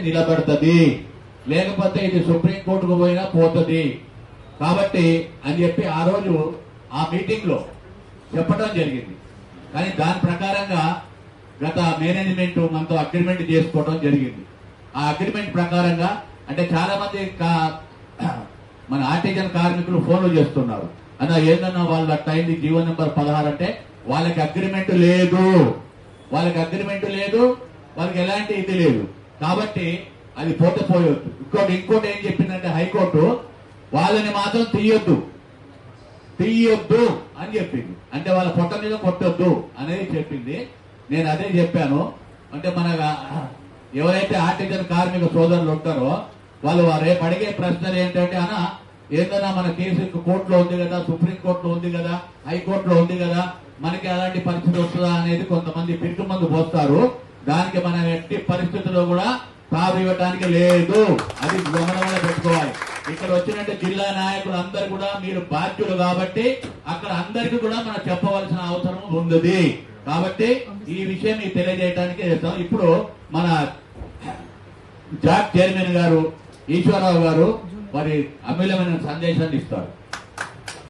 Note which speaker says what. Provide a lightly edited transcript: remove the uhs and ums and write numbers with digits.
Speaker 1: నిలబడుతుంది, లేకపోతే ఇది సుప్రీంకోర్టుకు పోయినా పోతుంది కాబట్టి అని చెప్పి ఆ రోజు ఆ మీటింగ్ లో చెప్పడం జరిగింది. కానీ దాని ప్రకారంగా గత మేనేజ్మెంట్ మనతో అగ్రిమెంట్ చేసుకోవడం జరిగింది. ఆ అగ్రిమెంట్ ప్రకారంగా అంటే చాలా మంది మన ఆర్టిజన్ కార్మికులు ఫోన్లు చేస్తున్నారు, అన్న ఏందన్నా వాళ్ళ అయింది జీవో నెంబర్ 16 అంటే వాళ్ళకి అగ్రిమెంట్ లేదు, వాళ్ళకి ఎలాంటి ఇది లేదు కాబట్టి అది పోతే పోయొద్దు. ఇంకోటి ఏం చెప్పిందంటే హైకోర్టు వాళ్ళని మాత్రం తీయొద్దు అని చెప్పింది. అంటే వాళ్ళ పొట్ట మీద కొట్టొద్దు అనేది చెప్పింది. నేను అదే చెప్పాను. అంటే మన ఎవరైతే ఆర్టిజన్ కార్మిక సోదరులు ఉంటారో వాళ్ళు రేపు అడిగే ప్రశ్నలు ఏంటంటే అన్న ఏందన్నా మన కేసు కోర్టులో ఉంది కదా, సుప్రీంకోర్టులో ఉంది కదా, హైకోర్టులో ఉంది కదా, మనకి అలాంటి పరిస్థితి వస్తుందా అనేది కొంతమంది పిరికి మందు పోస్తారు. దానికి మనం ఎట్టి పరిస్థితుల్లో కూడా తావు ఇవ్వడానికి లేదు. అది గమనంలో పెట్టుకోవాలి. ఇక్కడ వచ్చినట్టు జిల్లా నాయకులు అందరు కూడా మీరు బాధ్యులు కాబట్టి అక్కడ అందరికీ కూడా మనం చెప్పవలసిన అవసరం ఉంది. కాబట్టి ఈ విషయం మీకు తెలియజేయడానికి చేస్తాం. ఇప్పుడు మన జాక్ చైర్మన్ గారు ఈశ్వరరావు గారు మరి అమూల్యమైన సందేశాన్ని ఇస్తారు.